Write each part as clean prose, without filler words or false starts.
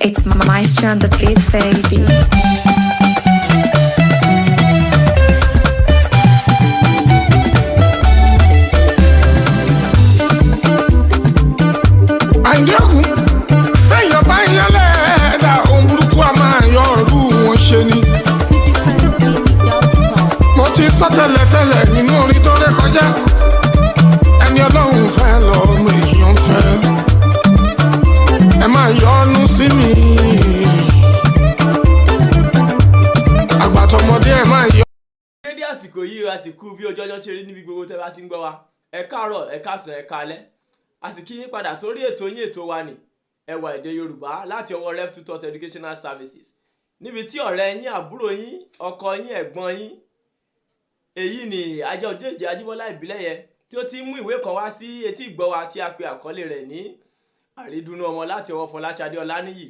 It's Maestro on the beat, baby. Sọ tẹ́lẹ̀tẹ́lẹ̀ nínú orin tó ré kọjá ẹni Ọlọ́run fẹ́ lọ́mọ èèyàn fẹ́ ẹ máa yọ́nú sí mi àgbàtọ̀mọdé ẹ máa yọ. dédé àsìkò yìí àsìkò bí ojú ọjọ́ ṣe rí níbi gbogbo tẹ́ bá ti ń gbọ́ wa ẹ káàárọ̀ ẹ káàsán ẹ káalẹ́ àsìkò yín padà sórí ètò yín ètò wa ní ẹwà èdè Yorùbá láti ọwọ́ Ref Tutors Educational Services níbi tí ọ̀rẹ́ yín àbúrò yín ọkọ yín ẹ̀gbọ́n yín èyí ni Ajá Òjèèjì Ajíbọ́lá Ìbílẹ̀yẹ tí ó ti mú ìwé kan wá sí etí ìgbọ́ wa tí a pe àkọlé rẹ̀ ní àrídùnnú ọmọ láti ọwọ́ Fọláṣadé Ọláníyì.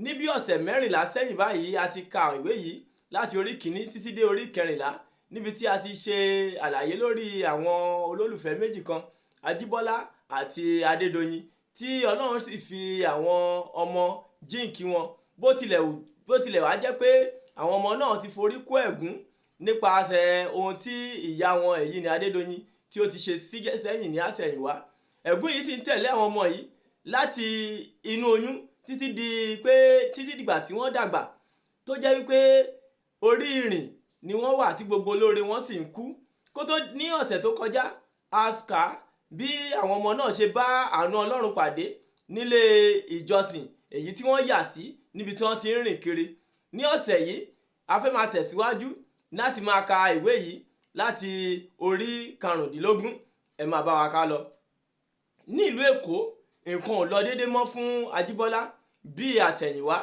Ní bí ọ̀sẹ̀ 14 sẹ́yìn báyìí a ti ka ìwé yìí láti orí kìíní títí dé orí 14 níbi tí a ti ṣe àlàyé lórí àwọn olólùfẹ́ méjì kan Ajíbọ́lá àti Adédoyin tí Ọlọ́run sì fi àwọn ọmọ jíǹkí wọn bó tilẹ̀ wá jẹ́ pé àwọn ọmọ náà ti forí kó ẹ̀gún nípasẹ̀ ohun tí ìyá wọn èyí ni Adédoyin tí ó ti ṣe sẹ́yìn ní àtẹ̀yìnwá. Ẹ̀gún yìí sì ń tẹ̀lé àwọn ọmọ yìí láti inú oyún títí dìgbà tí wọ́n dàgbà tó jẹ́ wípé orí ìrìn ni wọ́n wà tí gbogbo olóore wọn sì ń kú. Kó tó ní ọ̀sẹ̀ tó kọjá aska bí àwọn ọmọ náà ṣe bá àánú Ọlọ́run pàdé nílé ìjọsìn èyí tí wọ́n yà sí níbi tí wọ́n ti ń rìn kiri. Ní ọ̀sẹ̀ yìí a fẹ́ máa tẹ̀síwájú láti máa ka ìwé yìí láti orí 15 ẹ máa bá wa ká lọ. Ní ìlú Èkó nǹkan ò lọ déédé mọ́ fún Ajíbọ́lá bí àtẹ̀yìnwá.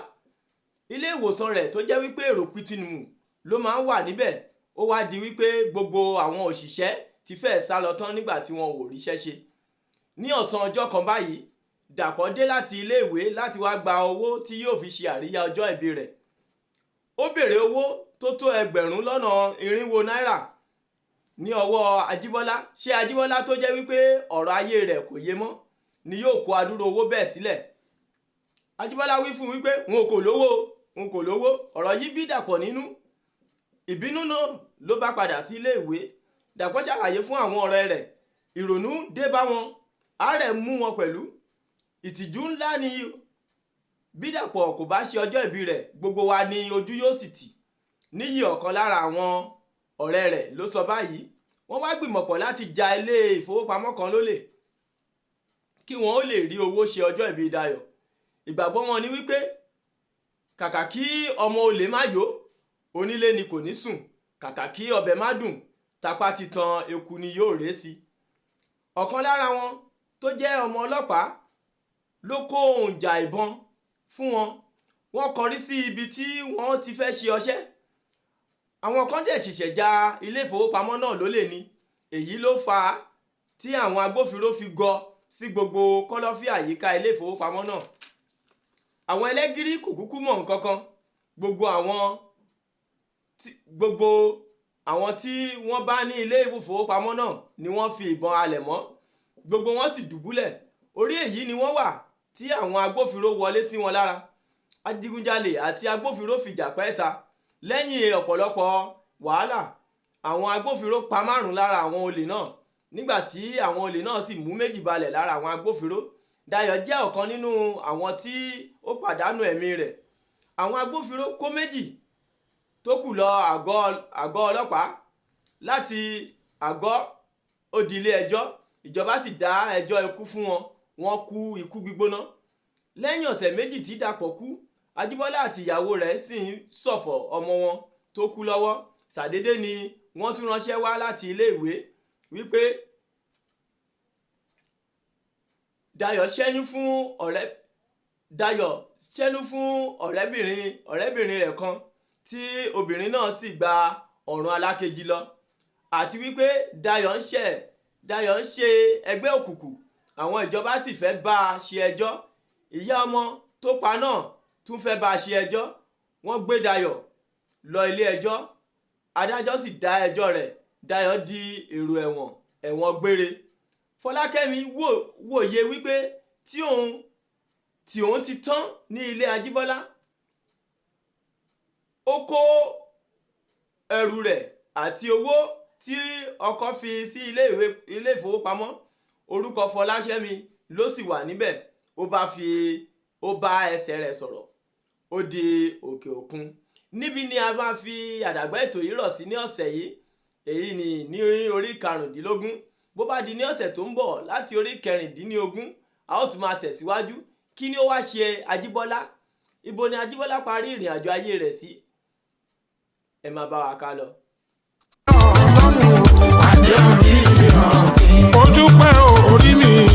Ilé ìwòsàn rẹ̀ tó jẹ́ wípé èrò pìtìnùmù ló máa ń wà níbẹ̀ ó wá di wípé gbogbo àwọn òṣìṣẹ́ ti fẹ́ sá lọ tán nígbà tí wọn ò ríṣẹ́ ṣe. Ní ọ̀sán ọjọ́ kan báyìí Dàpọ̀ dé láti ilé ìwé láti wá gba owó tí yóò fi ṣe àríyá ọjọ́ ìbí rẹ̀. Ó béèrè owó tó tó 400 náírà ní ọwọ́ Ajíbọ́lá. Ṣé Ajíbọ́lá tó jẹ́ wípé ọ̀rọ̀ ayé rẹ̀ kò yé mọ́ ni yóò kó adúrú owó bẹ́ẹ̀ sílẹ̀? Ajíbọ́lá wí fún wípé n kò lówó. Ọ̀rọ̀ yìí bí Dàpọ̀ nínú. Ìbínú náà ló bá padà sí ilé ìwé. Dàpọ̀ ṣàlàyé fún àwọn ọ̀rẹ́ rẹ̀. Ìrònú dé bá wọn, àárẹ̀ mú wọn pẹ̀lú. Ìtìjú ńlá ni bí Dàpọ̀ kò bá ṣe ọjọ́ ìbí rẹ̀ gbogbo wa ni ojú yóò sì tì. Níyì ọ̀kan lára àwọn ọ̀rẹ́ rẹ̀ ló sọ báyìí. Wọ́n wá gbìmọ̀pọ̀ láti ja ilé ìfowópamọ́ kan lólè kí wọ́n ó lè rí owó ṣe ọjọ́ ìbí Dayọ̀. Ìgbàgbọ́ wọn ni wípé kàkà kí ọmọ olè má yó onílé ni kò ní sùn, kàkà kí ọbẹ̀ má dùn tapá ti tan eku ni yóò ré sí. Ọ̀kan lára wọn tó jẹ́ ọmọ ọlọ́pàá ló kó òǹjà ìbọn fún wọn. Wọ́n kọrí sí ibi tí wọ́n ti fẹ́ ṣe ọṣẹ́. Àwọn kan dẹ̀ ṣẹ̀ṣẹ̀ ja ilé ìfowópamọ́ náà lólè ni. Èyí ló fà á tí àwọn agbófinró fi gọ sí gbogbo kọ́lọ́fín àyíká ilé ìfowópamọ́ náà. Àwọn ẹlẹ́gìrì kò kúkú mọ̀ nǹkan kan. Gbogbo àwọn tí wọ́n bá ní ilé ìfowópamọ́ náà ni wọ́n fi ìbọn halẹ̀ mọ́. Gbogbo wọn sì dùbúlẹ̀. Orí èyí ni wọ́n wà tí àwọn agbófinró wọlé sí wọn lára. Adigunjalè àti agbófinró fìjà pẹ́ta. Lẹ́yìn ọ̀pọ̀lọpọ̀ wàhálà àwọn agbófinró pa 5 lára àwọn olè náà nígbàtí àwọn olè náà sì mú 2 balẹ̀ lára àwọn agbófinró. Dayọ̀ jẹ́ ọ̀kan nínú àwọn tí ó pàdánù ẹ̀mí rẹ̀. Àwọn agbófinró kó 2 tó kù lọ àgọ́ ọlọ́pàá. Láti àgọ́ ó di ilé ẹjọ́. Ìjọba sì dá ẹjọ́ ikú fún wọn. Wọ́n kú ikú gbígbóná. Lẹ́yìn ọ̀sẹ̀ 2 tí Dàpọ̀ kú Ajíbọ́lá àti ìyàwó rẹ̀ sì ń ṣọ̀fọ̀ ọmọ wọn tó kú lọ́wọ́. Ṣàdédé ni wọ́n tún ránṣẹ́ wá láti ilé ìwé wípé Dayọ̀ ṣẹ́yún fún ọ̀rẹ́bìnrin rẹ̀ kan tí obìnrin náà sì gba ọ̀run alákejì lọ àti wípé Dayọ̀ ń ṣe ẹgbẹ́ òkùnkùn. Àwọn ìjọba sì fẹ́ bá a ṣe ẹjọ́. Ìyá ọmọ tó pa náà tún fẹ́ bá a ṣe ẹjọ́. Wọ́n gbé Dayọ̀ lọ ilé ẹjọ́. Adájọ́ sì dá ẹjọ́ rẹ̀. Dayọ̀ di èrò ẹ̀wọ̀n gbére. Fọlákẹ́mi wòye wípé tí òun tí òun ti tán ní ilé Ajíbọ́lá. Ó kó ẹrù rẹ̀ àti owó tí ọkọ fi sí ilé ìfowópamọ́, orúkọ Fọláṣẹ́mi ló sì wà níbẹ̀. Ó bá ẹsẹ̀ rẹ̀ sọ̀rọ̀, ó di òkè òkun. Níbi ni a bá fi àdàgbà ètò yìí rọ̀ sí ní ọ̀sẹ̀ yìí. Èyí ni ní orí 15. Bó bá di ní ọ̀sẹ̀ tó ń bọ̀ láti orí 16, a ó tún máa tẹ̀síwájú. Kí ni ó wá ṣe Ajíbọ́lá? Ibo ni Ajíbọ́lá parí ìrìn àjò ayé rẹ̀ sí? Ẹ máa bá wa ká lọ. Ojú pẹ́ orí mi.